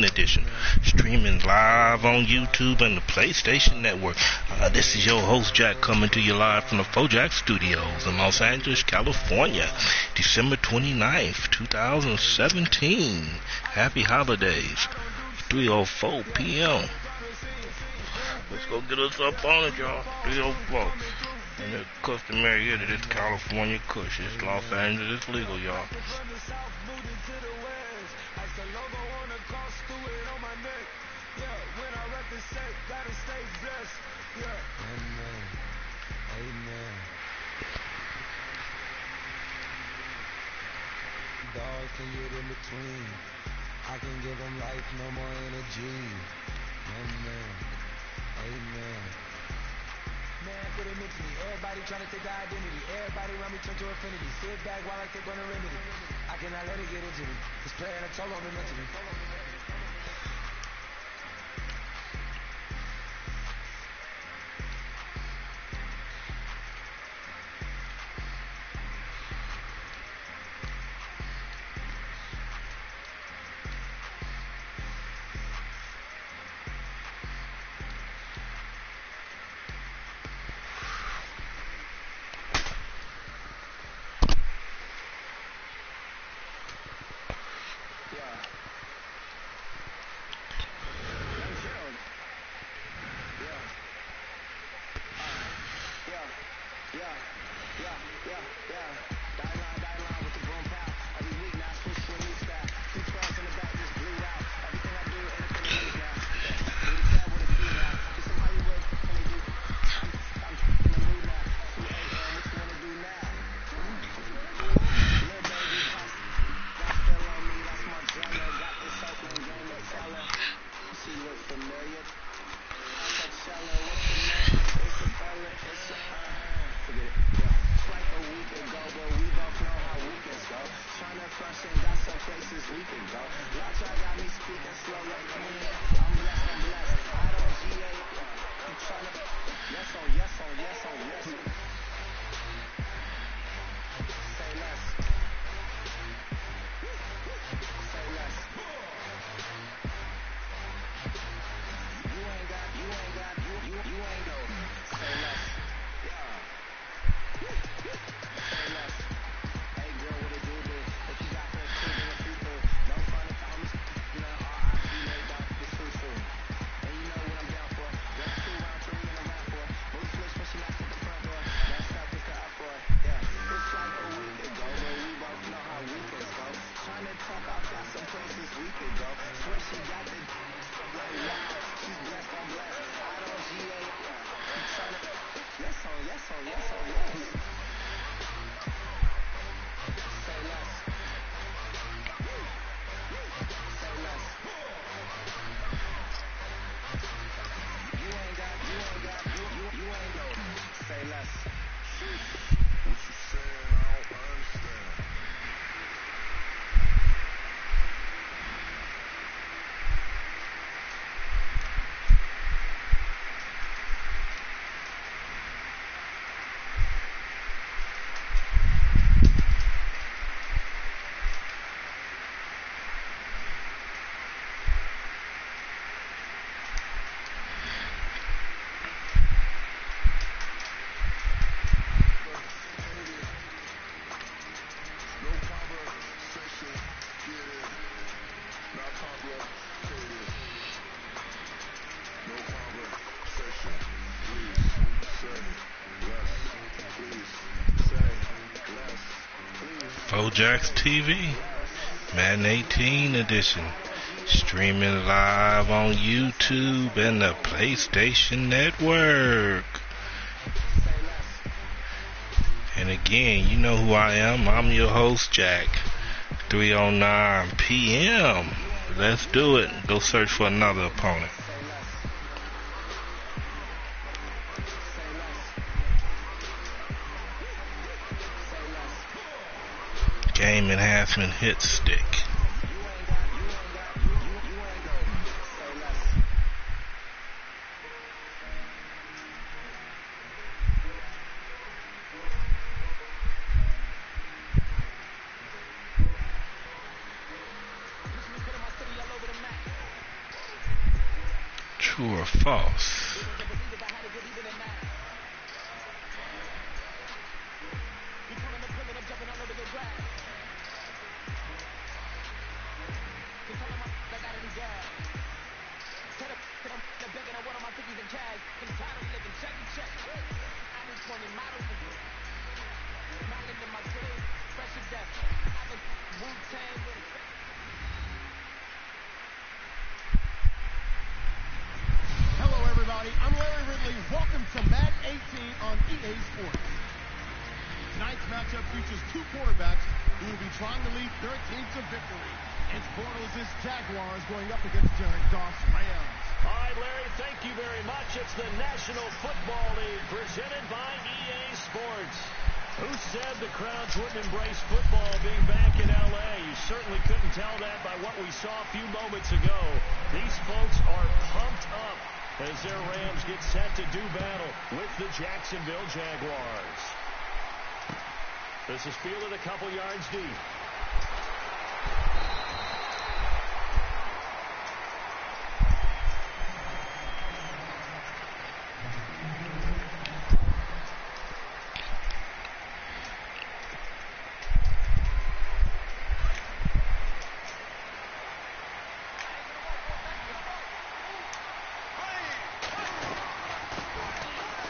edition, streaming live on YouTube and the PlayStation Network. This is your host Jack coming to you live from the Fourjacs Studios in Los Angeles, California, December 29th, 2017. Happy holidays, 3:04 p.m. Let's go get us up on it, y'all. 3:04. And the customary here that it's California Kush. It's Los Angeles, it's legal, y'all. Dog can get in between. I can give them life, no more energy. Amen. Amen. Man, put it into me. Everybody trying to take the identity. Everybody around me turn to infinity. Sit back while I take on a remedy. I cannot let it get into me. It's playing a toll on me mentally. Fourjacs TV, Madden18 edition, streaming live on YouTube and the PlayStation Network. And again, you know who I am. I'm your host, Jack. 3:09 p.m. Let's do it. Go search for another opponent. Game enhancement hit stick. True or false? Hello, everybody. I'm Larry Ridley. Welcome to Madden18 on EA Sports. Tonight's matchup features two quarterbacks who will be trying to lead their teams to victory. It's Bortles' Jaguars going up against Jared Goff's Rams. All right, Larry, thank you very much. It's the National Football League presented by EA Sports. Who said the crowds wouldn't embrace football being back in L.A.? You certainly couldn't tell that by what we saw a few moments ago. These folks are pumped up as their Rams get set to do battle with the Jacksonville Jaguars. This is fielded a couple yards deep.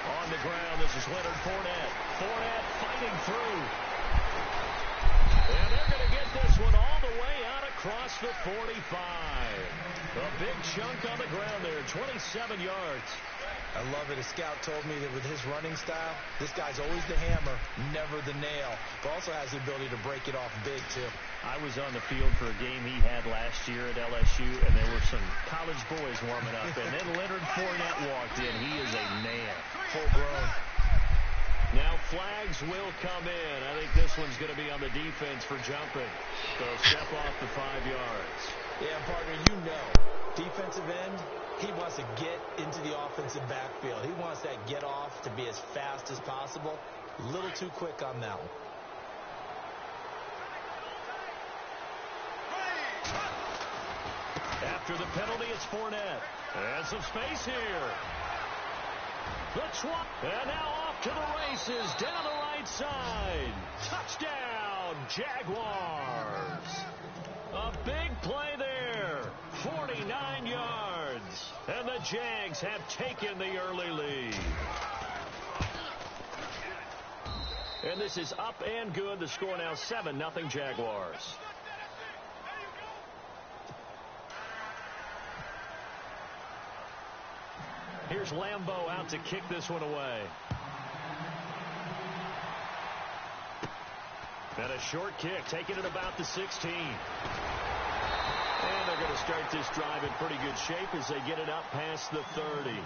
On the ground, this is Leonard Fournette. Fournette fighting through. And they're going to get this one all the way out across the 45. A big chunk on the ground there, 27 yards. I love it. A scout told me that with his running style, this guy's always the hammer, never the nail. But also has the ability to break it off big, too. I was on the field for a game he had last year at LSU, and there were some college boys warming up. And then Leonard Fournette walked in. He is a man. Full grown. Now flags will come in. I think this one's going to be on the defense for jumping. So step off the 5 yards. Yeah, partner, you know. Defensive end, he wants to get into the offensive backfield. He wants that get off to be as fast as possible. A little too quick on that one. After the penalty, it's Fournette. And some space here. The swap. And now off to the races down the right side. Touchdown, Jaguars. A big play there. 49 yards. And the Jags have taken the early lead. And this is up and good. The score now 7-0 Jaguars. Here's Lambeau out to kick this one away. And a short kick, taking it about the 16. And they're going to start this drive in pretty good shape as they get it up past the 30.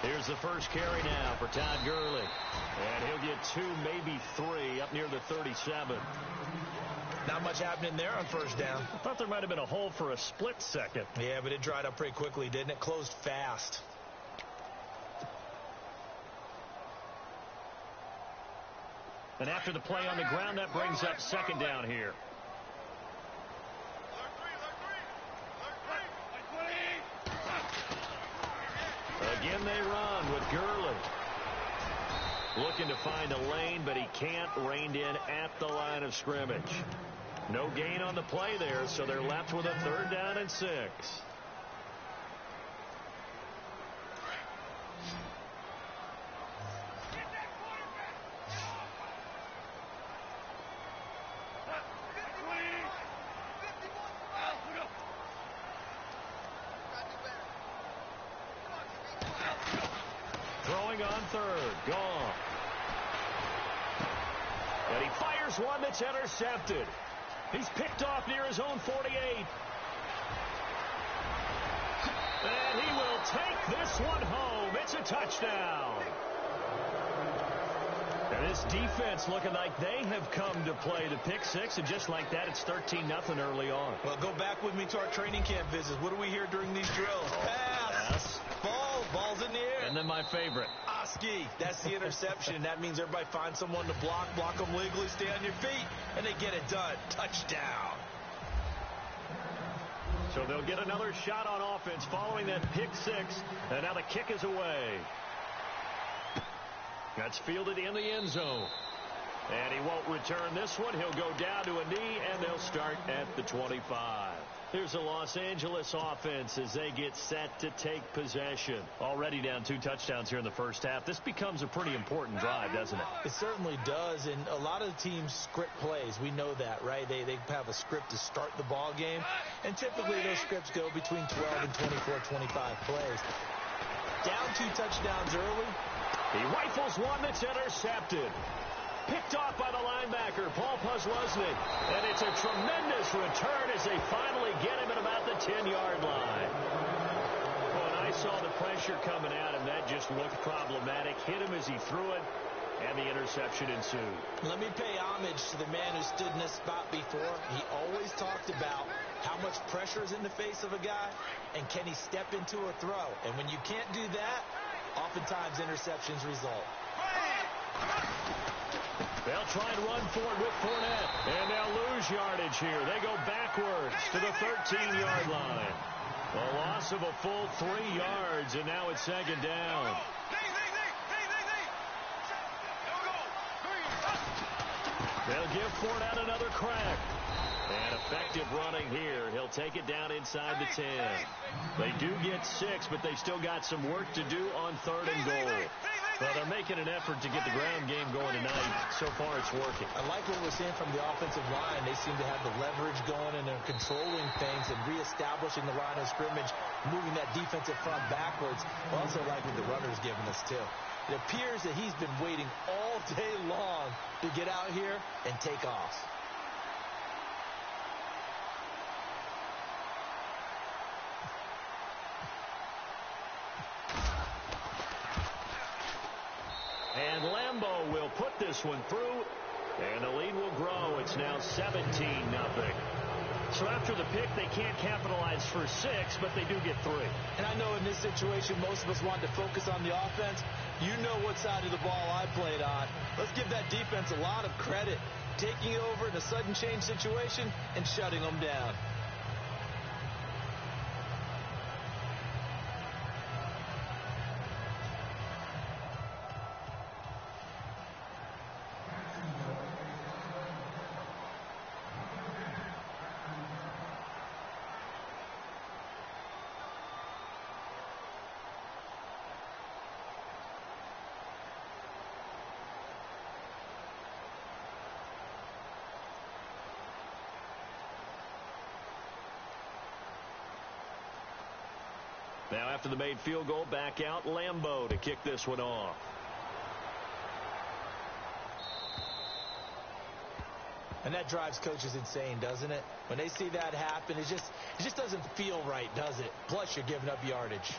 Here's the first carry now for Todd Gurley. And he'll get 2, maybe 3, up near the 37. Not much happening there on first down. I thought there might have been a hole for a split second. Yeah, but it dried up pretty quickly, didn't it? Closed fast. And after the play on the ground, that brings up second down here. Again, they run with Gurley. Looking to find a lane, but he can't. Reined in at the line of scrimmage. No gain on the play there, so they're left with a 3rd down and 6. Throwing on 3rd. Gone. And he fires one that's intercepted. He's picked off near his own 48. This one home. It's a touchdown. And this defense looking like they have come to play the pick six, and just like that, it's 13-0 early on. Well, go back with me to our training camp visits. What do we hear during these drills? Pass. Ball's in the air. And then my favorite. Oski. That's the interception. That means everybody finds someone to block them legally, stay on your feet, and they get it done. Touchdown. So they'll get another shot on offense following that pick six, and now the kick is away. That's fielded in the end zone. And he won't return this one. He'll go down to a knee, and they'll start at the 25. Here's the Los Angeles offense as they get set to take possession. Already down 2 touchdowns here in the first half. This becomes a pretty important drive, doesn't it? It certainly does, and a lot of teams script plays. We know that, right? They have a script to start the ball game, and typically those scripts go between 12 and 24, 25 plays. Down 2 touchdowns early. He rifles one that's intercepted. Picked off by the linebacker, Paul Posluszny. And it's a tremendous return as they finally get him at about the 10-yard line. When I saw the pressure coming at him, that just looked problematic. Hit him as he threw it, and the interception ensued. Let me pay homage to the man who stood in this spot before. He always talked about how much pressure is in the face of a guy, and can he step into a throw. And when you can't do that, oftentimes interceptions result. They'll try and run for it with Fournette, and they'll lose yardage here. They go backwards to the 13-yard line. A loss of a full 3 yards, and now it's second down. They'll give Fournette another crack. And effective running here. He'll take it down inside the 10. They do get 6, but they still got some work to do on 3rd and goal. Well, they're making an effort to get the ground game going tonight. So far, it's working. I like what we're seeing from the offensive line. They seem to have the leverage going, and they're controlling things and reestablishing the line of scrimmage, moving that defensive front backwards. I also like what the runner's giving us, too. It appears that he's been waiting all day long to get out here and take off. And Lambeau will put this one through, and the lead will grow. It's now 17-0. So after the pick, they can't capitalize for 6, but they do get 3. And I know in this situation, most of us want to focus on the offense. You know what side of the ball I played on. Let's give that defense a lot of credit, taking over in a sudden change situation and shutting them down. Now after the made field goal, back out Lambeau to kick this one off. And that drives coaches insane, doesn't it? When they see that happen, it just doesn't feel right, does it? Plus, you're giving up yardage.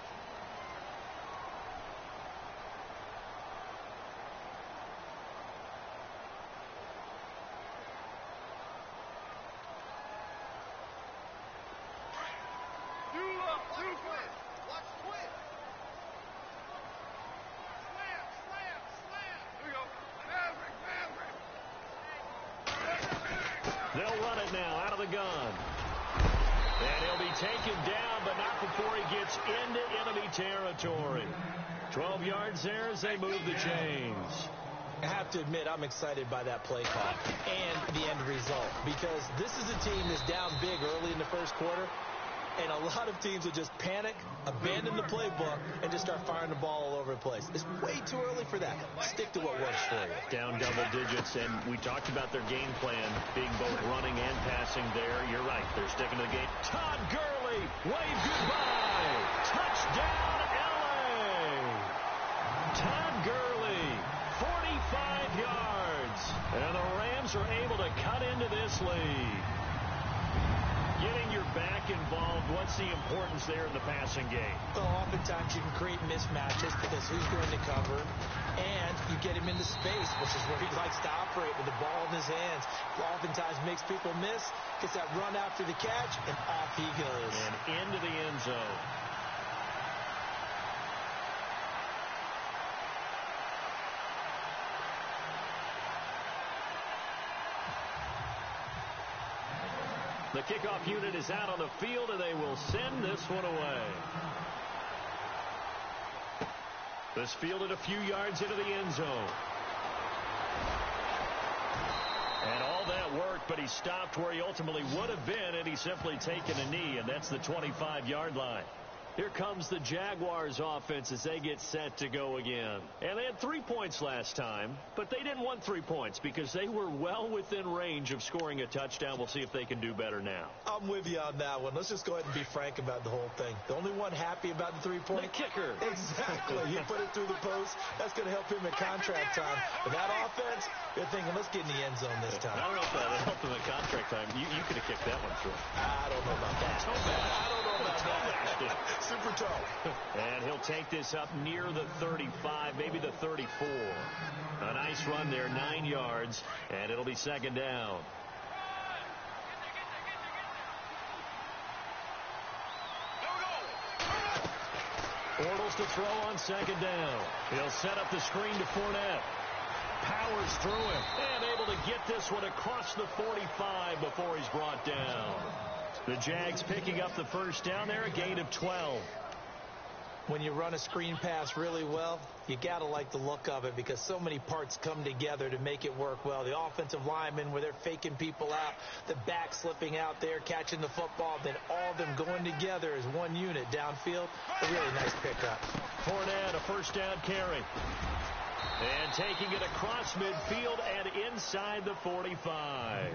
They'll run it now out of the gun. And he'll be taken down, but not before he gets into enemy territory. 12 yards there as they move the chains. I have to admit, I'm excited by that play call and the end result, because this is a team that's down big early in the first quarter, and a lot of teams will just panic, abandon the playbook, and just start firing the ball all over the place. It's way too early for that. Stick to what works for you. Down double digits, and we talked about their game plan being both running and passing there. You're right. They're sticking to the game. Todd Gurley, wave goodbye. Touchdown, L.A. Todd Gurley, 45 yards. And the Rams are able to cut into this lead. Getting your back involved what's the importance there in the passing game? Well, oftentimes you can create mismatches because who's going to cover, and you get him into space, which is where he likes to operate with the ball in his hands. Oftentimes makes people miss, gets that run after the catch, and off he goes. And into the end zone. The kickoff unit is out on the field, and they will send this one away. This fielded a few yards into the end zone. And all that worked, but he stopped where he ultimately would have been, and he's simply taken a knee, and that's the 25-yard line. Here comes the Jaguars offense as they get set to go again. And they had 3 points last time, but they didn't want 3 points because they were well within range of scoring a touchdown. We'll see if they can do better now. I'm with you on that one. Let's just go ahead and be frank about the whole thing. The only one happy about the 3-point? The kicker. Exactly. He put it through the post. That's going to help him in contract time. But that offense, they're thinking, let's get in the end zone this time. I don't know if that helped him in contract time. You could have kicked that one through. I don't know about that. I don't know about that. Super toe. And he'll take this up near the 35, maybe the 34. A nice run there, 9 yards, and it'll be second down. Bortles to throw on second down. He'll set up the screen to Fournette. Powers through him and able to get this one across the 45 before he's brought down. The Jags picking up the first down there, a gain of 12. When you run a screen pass really well, you got to like the look of it because so many parts come together to make it work well. The offensive linemen where they're faking people out, the back slipping out there, catching the football, then all of them going together as one unit downfield. A really nice pickup. Fournette, a first down carry. And taking it across midfield and inside the 45.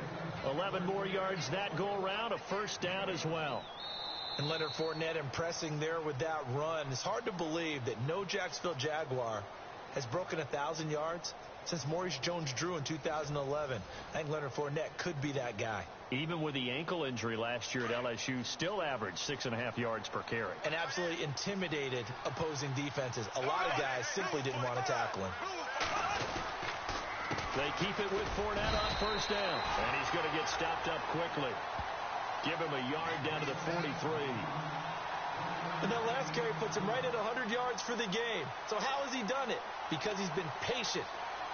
11 more yards that go around, a first down as well. And Leonard Fournette impressing there with that run. It's hard to believe that no Jacksonville Jaguar has broken 1,000 yards since Maurice Jones-Drew in 2011. I think Leonard Fournette could be that guy. Even with the ankle injury last year at LSU, still averaged 6.5 yards per carry. And absolutely intimidated opposing defenses. A lot of guys simply didn't want to tackle him. They keep it with Fournette on first down. And he's going to get stopped up quickly. Give him a yard down to the 43. And that last carry puts him right at 100 yards for the game. So how has he done it? Because he's been patient,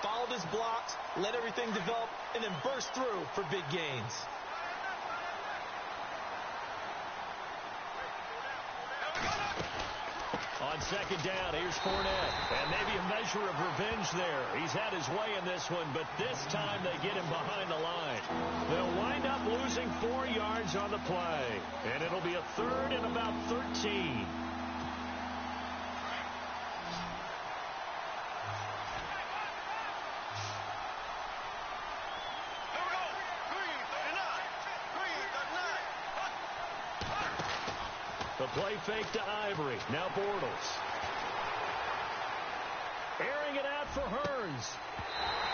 followed his blocks, let everything develop, and then burst through for big gains. On second down, here's Fournette. And maybe a measure of revenge there. He's had his way in this one, but this time they get him behind the line. They'll wind up losing 4 yards on the play. And it'll be a third and about 13. The play fake to Ivory. Now Bortles. Airing it out for Hearns.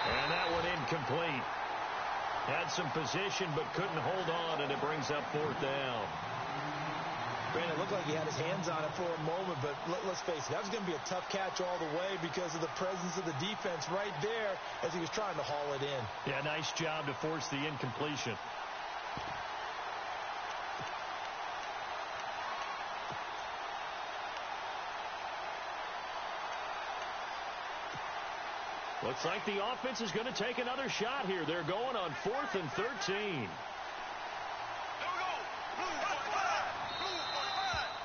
And that one incomplete. Had some position but couldn't hold on, and it brings up fourth down. Brandon, it looked like he had his hands on it for a moment, but let's face it, that was going to be a tough catch all the way because of the presence of the defense right there as he was trying to haul it in. Yeah, nice job to force the incompletion. Looks like the offense is going to take another shot here. They're going on 4th and 13.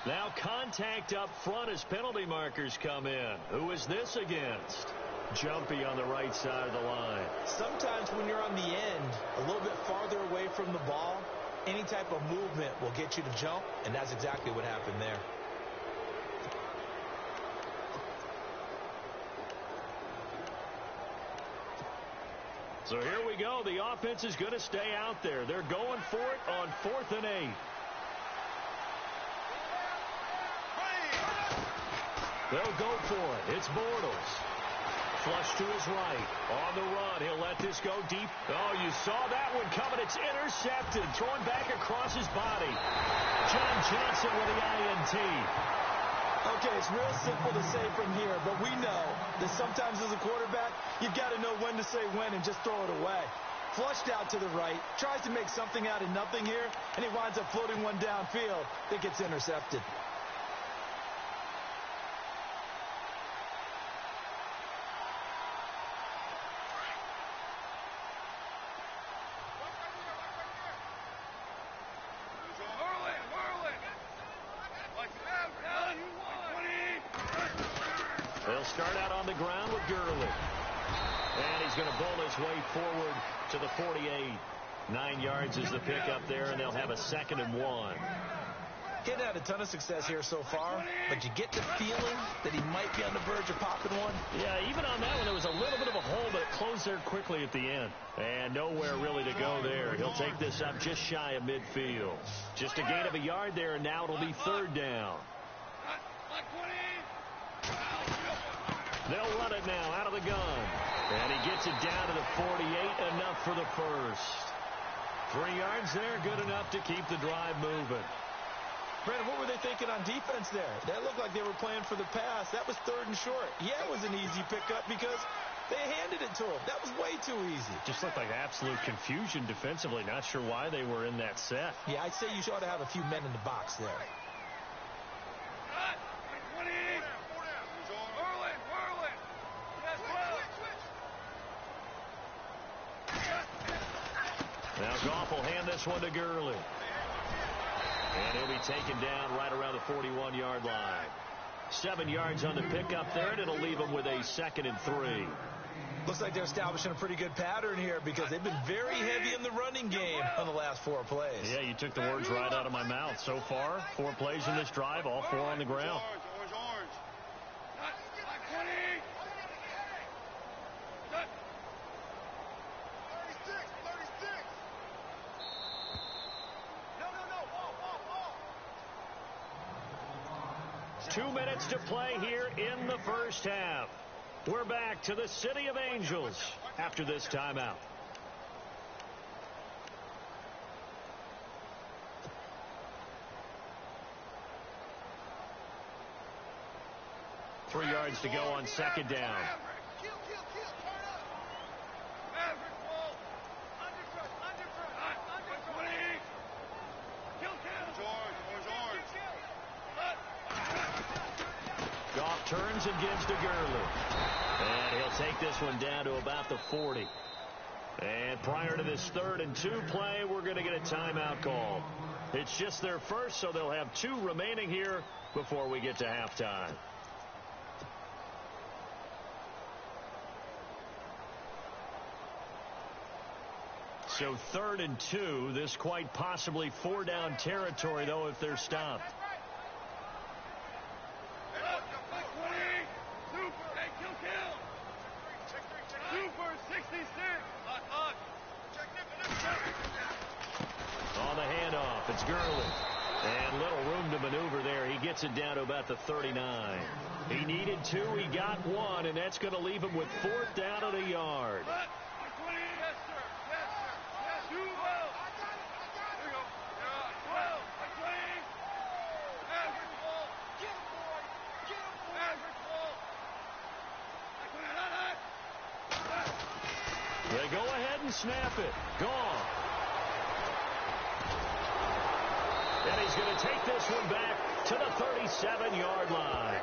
Now contact up front as penalty markers come in. Who is this against? Jumpy on the right side of the line. Sometimes when you're on the end, a little bit farther away from the ball, any type of movement will get you to jump, and that's exactly what happened there. So here we go. The offense is going to stay out there. They're going for it on 4th and 8. They'll go for it. It's Bortles. Flush to his right. On the run. He'll let this go deep. Oh, you saw that one coming. It's intercepted. Throwing back across his body. John Johnson with the INT. Okay, it's real simple to say from here, but we know that sometimes as a quarterback, you've got to know when to say when and just throw it away. Flushed out to the right, tries to make something out of nothing here, and he winds up floating one downfield that gets intercepted. They'll start out on the ground with Gurley. And he's going to bowl his way forward to the 48. 9 yards is the pickup there, and they'll have a 2nd and 1. He hadn't had a ton of success here so far, but you get the feeling that he might be on the verge of popping one. Yeah, even on that one, there was a little bit of a hole, but it closed there quickly at the end. And nowhere really to go there. He'll take this up just shy of midfield. Just a gain of a yard there, and now it'll be 3rd down. They'll run it now out of the gun. And he gets it down to the 48, enough for the first. 3 yards there, good enough to keep the drive moving. Brandon, what were they thinking on defense there? That looked like they were playing for the pass. That was 3rd and short. Yeah, it was an easy pickup because they handed it to him. That was way too easy. Just looked like absolute confusion defensively. Not sure why they were in that set. Yeah, I'd say you ought to have a few men in the box there. Now Goff will hand this one to Gurley. And he'll be taken down right around the 41-yard line. 7 yards on the pickup there, and it'll leave him with a 2nd and 3. Looks like they're establishing a pretty good pattern here because they've been very heavy in the running game on the last 4 plays. Yeah, you took the words right out of my mouth. So far, 4 plays in this drive, all 4 on the ground. Orange. It's 2 minutes to play here in the first half. We're back to the City of Angels after this timeout. Three yards to go on 2nd down. Goff turns and gives to Gurley. And he'll take this one down to about the 40. And prior to this 3rd and 2 play, we're going to get a timeout call. It's just their first, so they'll have 2 remaining here before we get to halftime. So 3rd and 2, this quite possibly 4-down territory, though, if they're stopped. On the handoff, it's Gurley. And little room to maneuver there. He gets it down to about the 39. He needed 2. He got 1, and that's going to leave him with 4th down and a yard. They go ahead and snap it. Gone. And he's going to take this one back to the 37-yard line.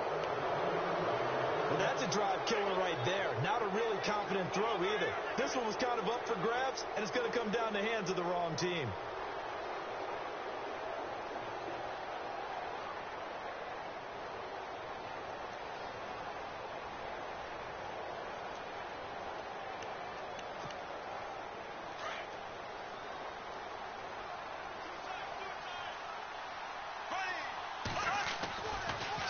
Well, that's a drive killer right there. Not a really confident throw either. This one was kind of up for grabs, and it's going to come down the hands of the wrong team.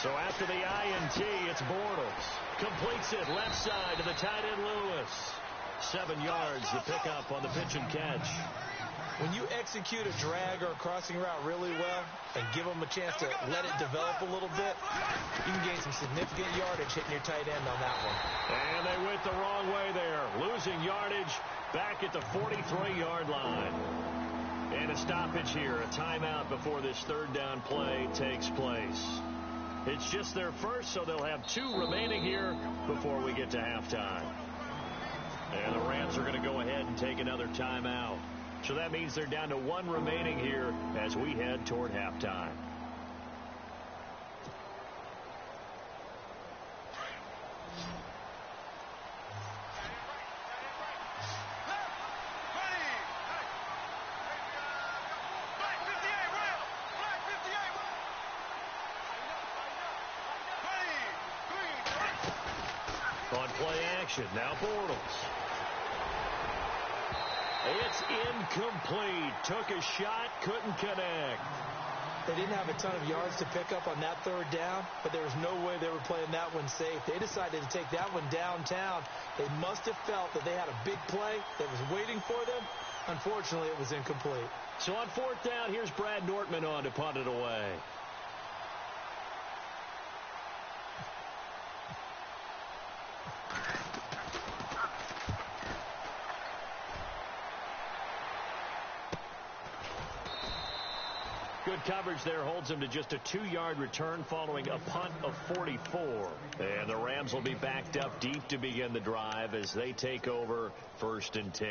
So after the INT, it's Bortles. Completes it left side to the tight end Lewis. 7 yards, the pickup on the pitch and catch. When you execute a drag or a crossing route really well and give them a chance to let it develop a little bit, you can gain some significant yardage hitting your tight end on that one. And they went the wrong way there, losing yardage back at the 43-yard line. And a stoppage here, a timeout before this third down play takes place. It's just their first, so they'll have 2 remaining here before we get to halftime. And the Rams are going to go ahead and take another timeout. So that means they're down to 1 remaining here as we head toward halftime. On play action, now Bortles. It's incomplete. Took a shot, couldn't connect. They didn't have a ton of yards to pick up on that third down, but there was no way they were playing that one safe. They decided to take that one downtown. They must have felt that they had a big play that was waiting for them. Unfortunately, it was incomplete. So on fourth down, here's Brad Nortman on to punt it away. Good coverage there holds him to just a 2-yard return following a punt of 44. And the Rams will be backed up deep to begin the drive as they take over 1st and 10.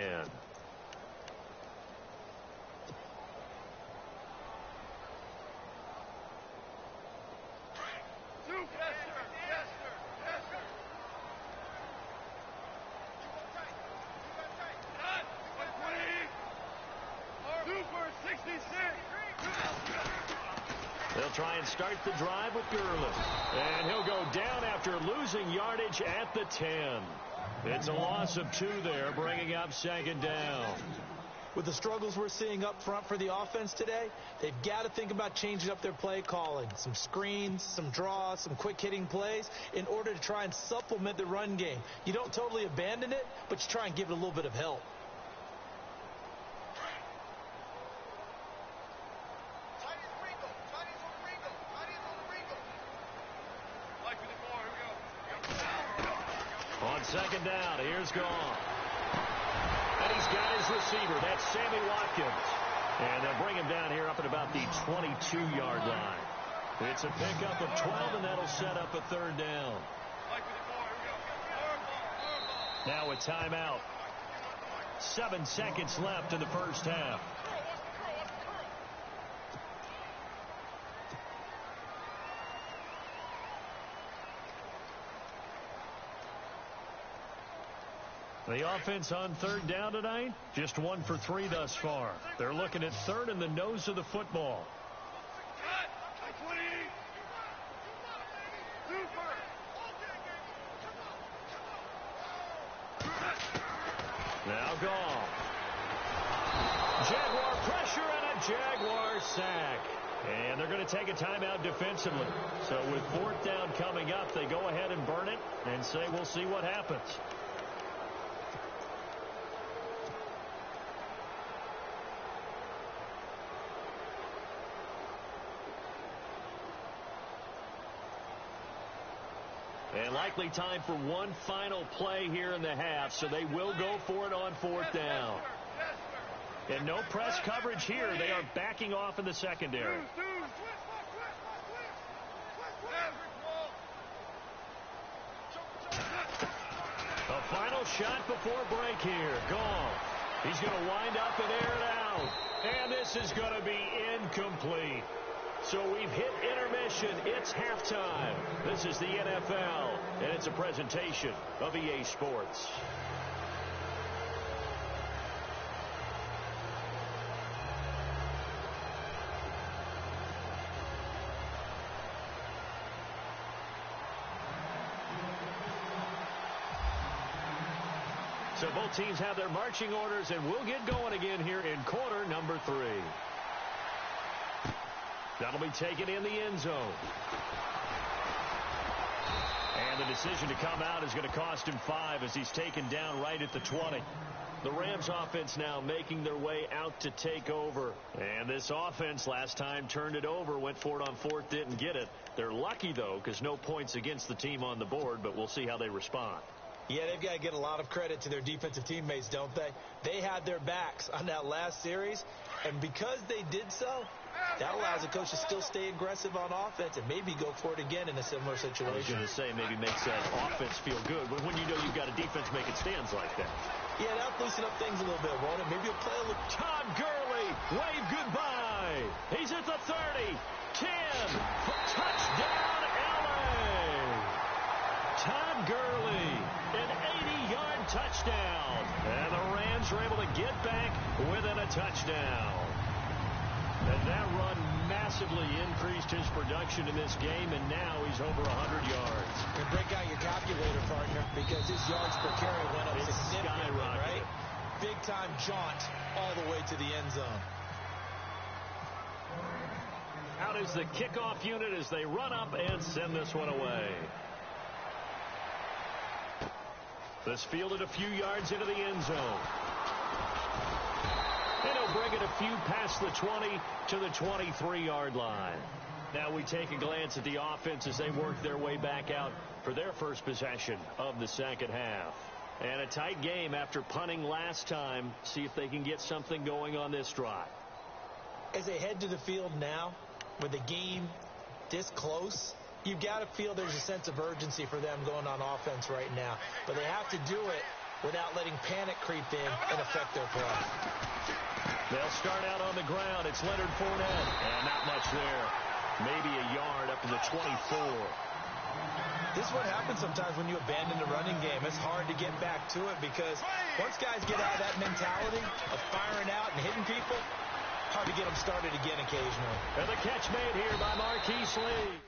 They'll try and start the drive with Gurley. And he'll go down after losing yardage at the 10. It's a loss of 2 there, bringing up 2nd down. With the struggles we're seeing up front for the offense today, they've got to think about changing up their play calling. Some screens, some draws, some quick-hitting plays in order to try and supplement the run game. You don't totally abandon it, but you try and give it a little bit of help. On 2nd down, here's Goff. And he's got his receiver. That's Sammy Watkins. And they'll bring him down here up at about the 22-yard line. It's a pickup of 12, and that'll set up a 3rd down. Now a timeout. 7 seconds left in the first half. The offense on 3rd down tonight, just 1 for 3 thus far. They're looking at 3rd in the nose of the football. Now Goff. Jaguar pressure and a Jaguar sack. And they're going to take a timeout defensively. So with 4th down coming up, they go ahead and burn it and say we'll see what happens. And likely time for one final play here in the half, so they will go for it on 4th down. And no press coverage here. They are backing off in the secondary. A final shot before break here. Gone. He's going to wind up and air it out. And this is going to be incomplete. So we've hit intermission. It's halftime. This is the NFL, and it's a presentation of EA Sports. So both teams have their marching orders, and we'll get going again here in quarter number 3. That'll be taken in the end zone. And the decision to come out is going to cost him 5 as he's taken down right at the 20. The Rams offense now making their way out to take over. And this offense last time turned it over, went for it on 4th, didn't get it. They're lucky, though, because no points against the team on the board, but we'll see how they respond. Yeah, they've got to get a lot of credit to their defensive teammates, don't they? They had their backs on that last series, and because they did so, that allows the coach to still stay aggressive on offense and maybe go for it again in a similar situation. I was going to say maybe makes that offense feel good when you know you've got a defense making stands like that. Yeah, that'll loosen up things a little bit, won't it? Maybe you'll play a little. Todd Gurley, wave goodbye. He's at the 30, 10, touchdown, LA. Todd Gurley, an 80-yard touchdown. And the Rams are able to get back within a touchdown. And that run massively increased his production in this game, and now he's over 100 yards. And break out your calculator, partner, because his yards per carry went up significantly, right? Big-time jaunt all the way to the end zone. Out is the kickoff unit as they run up and send this one away. This fielded a few yards into the end zone. And he'll bring it a few past the 20 to the 23-yard line. Now we take a glance at the offense as they work their way back out for their first possession of the second half. And a tight game after punting last time. See if they can get something going on this drive. As they head to the field now, with the game this close, you've got to feel there's a sense of urgency for them going on offense right now. But they have to do it without letting panic creep in and affect their play. They'll start out on the ground. It's Leonard Fournette. And not much there. Maybe a yard up to the 24. This is what happens sometimes when you abandon the running game. It's hard to get back to it because once guys get out of that mentality of firing out and hitting people, hard to get them started again occasionally. And the catch made here by Marquise Lee.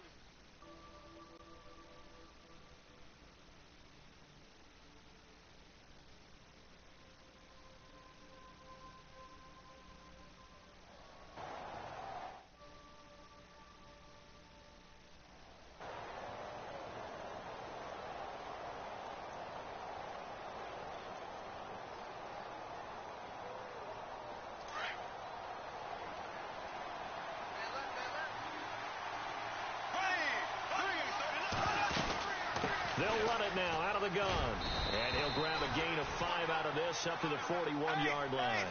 They'll run it now out of the gun. And he'll grab a gain of 5 out of this up to the 41-yard line.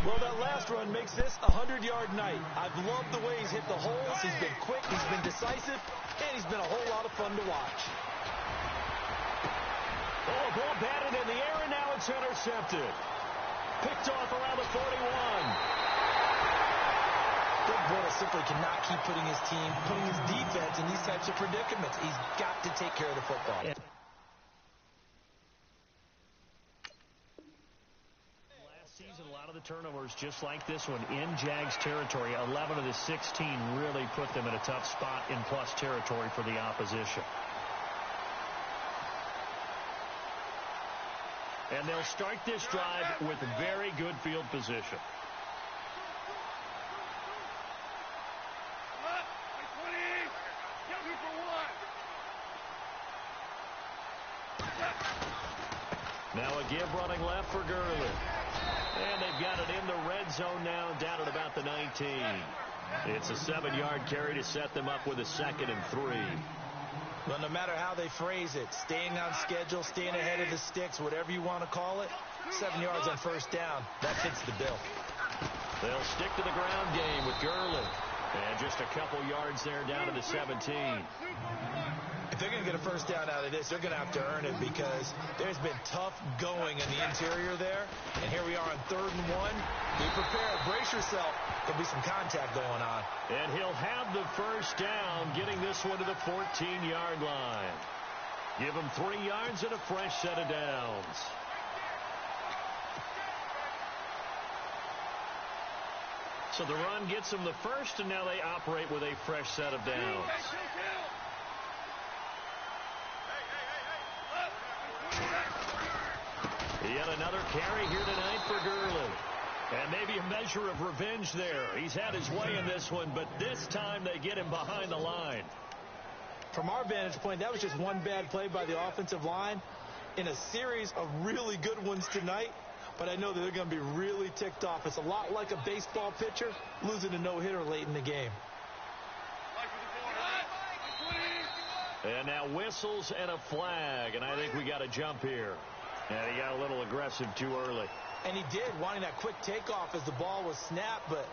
Well, that last run makes this a 100-yard night. I've loved the way he's hit the holes. He's been quick, he's been decisive, and he's been a whole lot of fun to watch. Oh, ball batted in the air, and now it's intercepted. Picked off around the 41. Big Bortles simply cannot keep putting his defense in these types of predicaments. He's got to take care of the football. Last season, a lot of the turnovers just like this one in Jags territory. 11 of the 16 really put them in a tough spot in plus territory for the opposition. And they'll start this drive with very good field position. Now a give running left for Gurley. And they've got it in the red zone now, down at about the 19. It's a 7-yard carry to set them up with a 2nd and 3. Well, no matter how they phrase it, staying on schedule, staying ahead of the sticks, whatever you want to call it, 7 yards on first down, that fits the bill. They'll stick to the ground game with Gurley. And just a couple yards there down to the 17. If they're going to get a first down out of this, they're going to have to earn it because there's been tough going in the interior there. And here we are on 3rd and 1. Be prepared. Brace yourself. There'll be some contact going on. And he'll have the first down, getting this one to the 14-yard line. Give him 3 yards and a fresh set of downs. So the run gets them the first, and now they operate with a fresh set of downs. Yet another carry here tonight for Gurley. And maybe a measure of revenge there. He's had his way in this one, but this time they get him behind the line. From our vantage point, that was just one bad play by the offensive line in a series of really good ones tonight. But I know that they're going to be really ticked off. It's a lot like a baseball pitcher losing a no-hitter late in the game. And now whistles and a flag, and I think we got a jump here. And he got a little aggressive too early. And he did, wanting that quick takeoff as the ball was snapped. But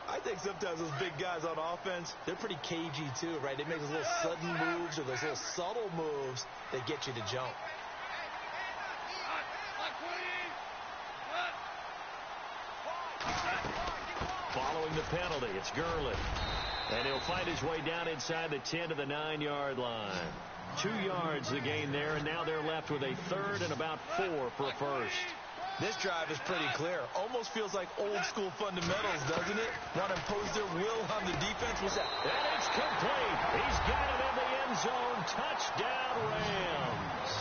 I think sometimes those big guys on offense, they're pretty cagey too, right? They make those little sudden moves or those little subtle moves that get you to jump. Following the penalty, it's Gurley. And he'll find his way down inside the 10 to the 9-yard line. 2 yards the gain there, and now they're left with a third and about 4 for a first. This drive is pretty clear. Almost feels like old school fundamentals, doesn't it? Want to impose their will on the defense. What's that? And it's complete. He's got it in the end zone. Touchdown, Rams.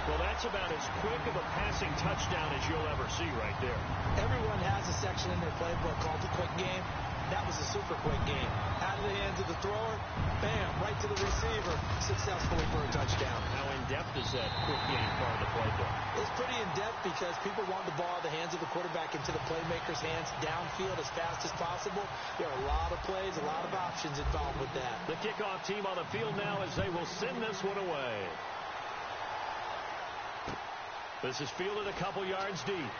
Well, that's about as quick of a passing touchdown as you'll ever see right there. Everyone has a section in their playbook called the quick game. That was a super quick game. Out of the hands of the thrower, bam, right to the receiver, successfully for a touchdown. How in-depth is that quick game part of the playbook? It's pretty in-depth because people want the ball out of the hands of the quarterback into the playmaker's hands downfield as fast as possible. There are a lot of plays, a lot of options involved with that. The kickoff team on the field now as they will send this one away. This is fielded a couple yards deep.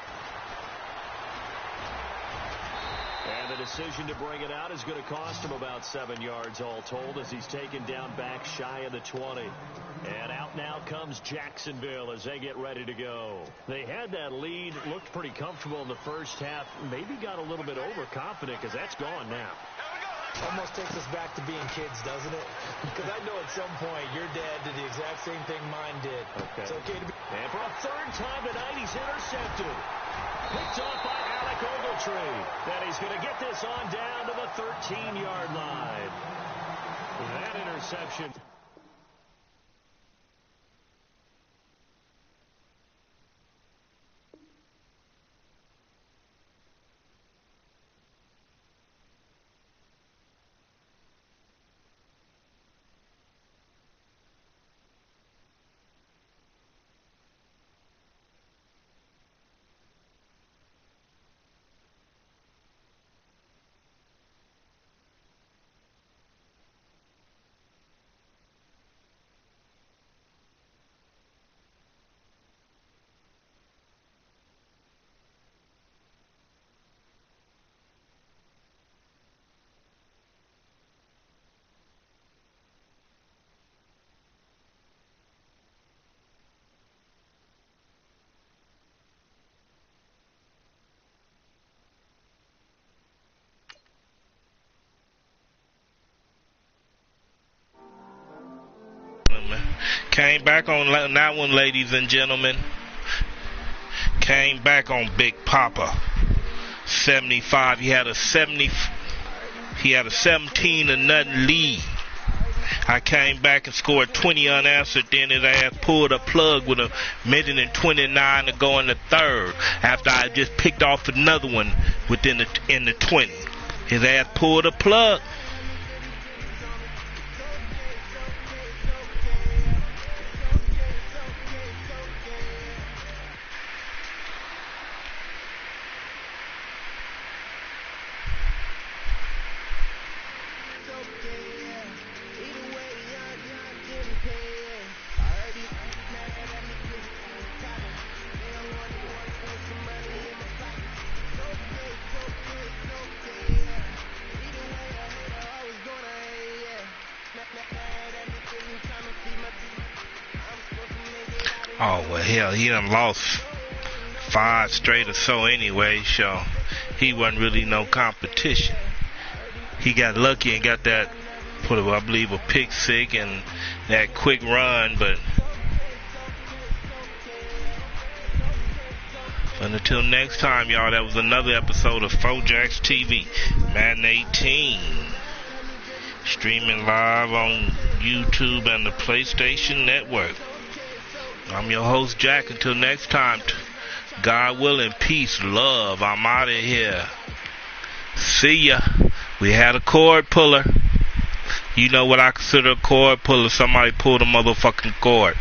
And the decision to bring it out is going to cost him about 7 yards all told as he's taken down back shy of the 20. And out now comes Jacksonville as they get ready to go. They had that lead, looked pretty comfortable in the first half, maybe got a little bit overconfident because that's gone now. Almost takes us back to being kids, doesn't it? Because I know at some point your dad did the exact same thing mine did. Okay. It's okay to be... And for a third time tonight, he's intercepted. Picked off by Alec Ogletree. Then he's going to get this on down to the 13-yard line. That interception. Came back on that one, ladies and gentlemen. Came back on Big Papa. 75. He had a 17-0 lead. I came back and scored 20 unanswered. Then his ass pulled a plug with a minute and 29 to go in the third. After I just picked off another one in the 20. His ass pulled a plug. Oh, well, hell, he done lost 5 straight or so anyway, so he wasn't really no competition. He got lucky and got that, I believe, a pick six and that quick run, but until next time, y'all, that was another episode of Fourjacs TV, Madden18, streaming live on YouTube and the PlayStation Network. I'm your host, Jack. Until next time, God willing, peace, love. I'm out of here. See ya. We had a cord puller. You know what I consider a cord? Somebody pull the motherfucking cord.